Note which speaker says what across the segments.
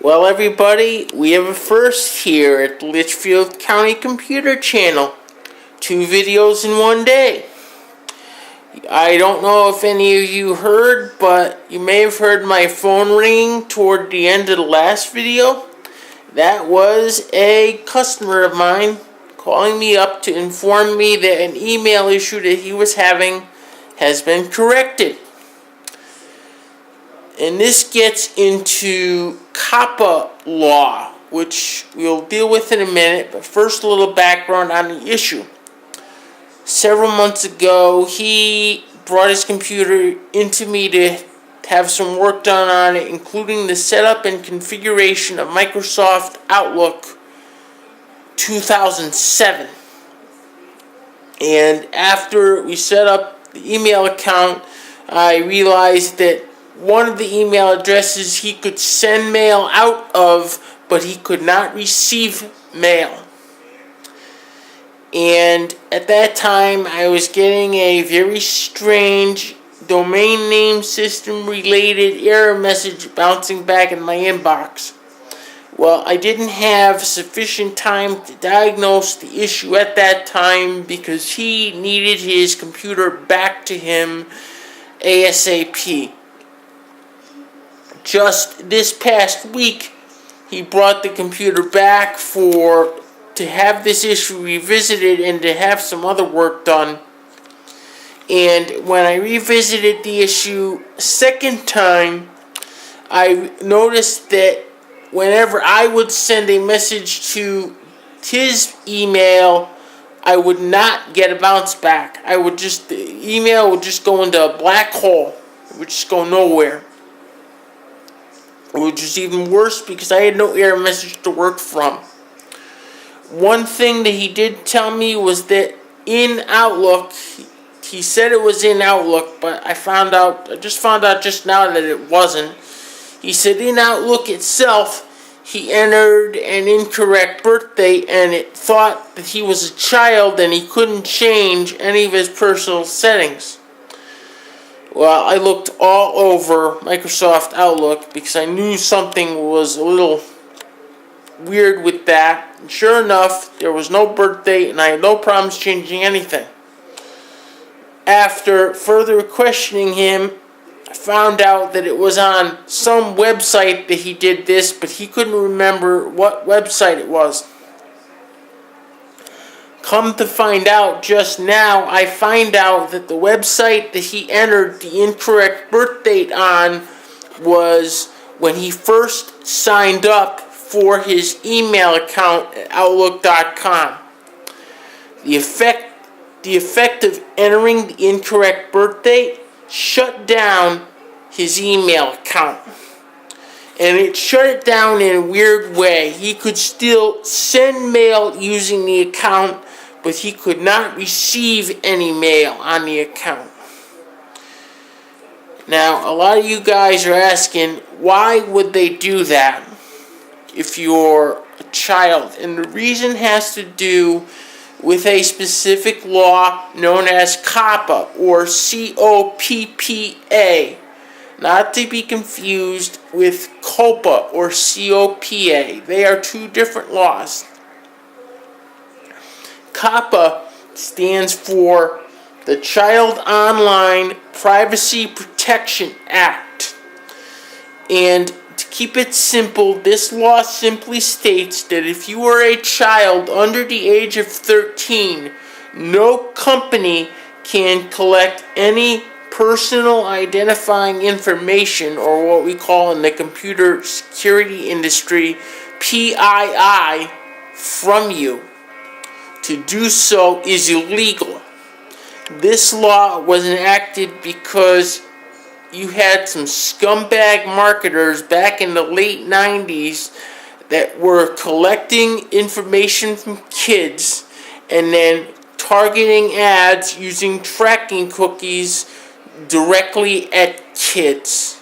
Speaker 1: Well, everybody, we have a first here at the Litchfield County Computer Channel. 2 videos in one day. I don't know if any of you heard, but you may have heard my phone ringing toward the end of the last video. That was a customer of mine calling me up to inform me that an email issue that he was having has been corrected. And this gets into COPPA law, which we'll deal with in a minute, but first a little background on the issue. Several months ago, he brought his computer into me to have some work done on it, including the setup and configuration of Microsoft Outlook 2007. And after we set up the email account, I realized that one of the email addresses he could send mail out of, but he could not receive mail. And at that time, I was getting a very strange domain name system related error message bouncing back in my inbox. Well, I didn't have sufficient time to diagnose the issue at that time because he needed his computer back to him ASAP. Just this past week, he brought the computer back to have this issue revisited and to have some other work done. And when I revisited the issue a second time, I noticed that whenever I would send a message to his email, I would not get a bounce back. The email would just go into a black hole. It would just go nowhere. Which is even worse because I had no error message to work from. One thing that he did tell me was that in Outlook, he said it was in Outlook, but I just found out just now that it wasn't. He said in Outlook itself, he entered an incorrect birthday and it thought that he was a child and he couldn't change any of his personal settings. Well, I looked all over Microsoft Outlook because I knew something was a little weird with that. And sure enough, there was no birth date and I had no problems changing anything. After further questioning him, I found out that it was on some website that he did this, but he couldn't remember what website it was. Come to find out just now, I find out that the website that he entered the incorrect birth date on was when he first signed up for his email account at Outlook.com. The effect of entering the incorrect birth date shut down his email account. And it shut it down in a weird way. He could still send mail using the account, but he could not receive any mail on the account. Now, a lot of you guys are asking, why would they do that if you're a child? And the reason has to do with a specific law known as COPPA, or COPPA. Not to be confused with COPPA or COPPA. They are 2 different laws. COPPA stands for the Child Online Privacy Protection Act. And to keep it simple, this law simply states that if you are a child under the age of 13, no company can collect any personal identifying information, or what we call in the computer security industry, PII, from you. To do so is illegal. This law was enacted because you had some scumbag marketers back in the late 90s that were collecting information from kids and then targeting ads using tracking cookies directly at kids.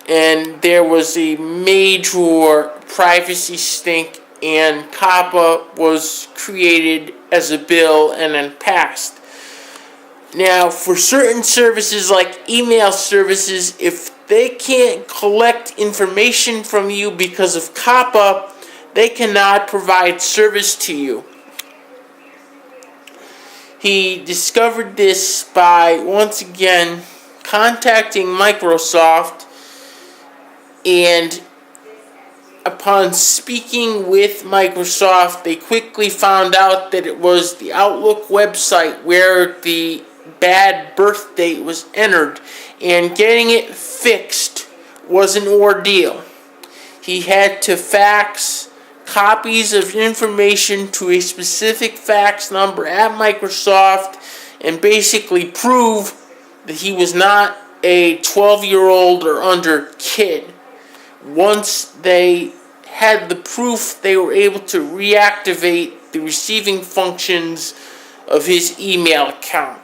Speaker 1: And there was a major privacy stink, and COPPA was created as a bill and then passed. Now, for certain services like email services, if they can't collect information from you because of COPPA, they cannot provide service to you. He discovered this by, once again, contacting Microsoft, and upon speaking with Microsoft, they quickly found out that it was the Outlook website where the bad birth date was entered, and getting it fixed was an ordeal. He had to fax copies of information to a specific fax number at Microsoft and basically prove that he was not a 12-year-old or under kid. Once they had the proof, they were able to reactivate the receiving functions of his email account.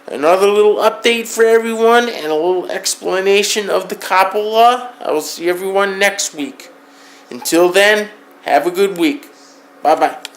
Speaker 1: Another little update for everyone and a little explanation of the COPPA law. I will see everyone next week. Until then, have a good week. Bye-bye.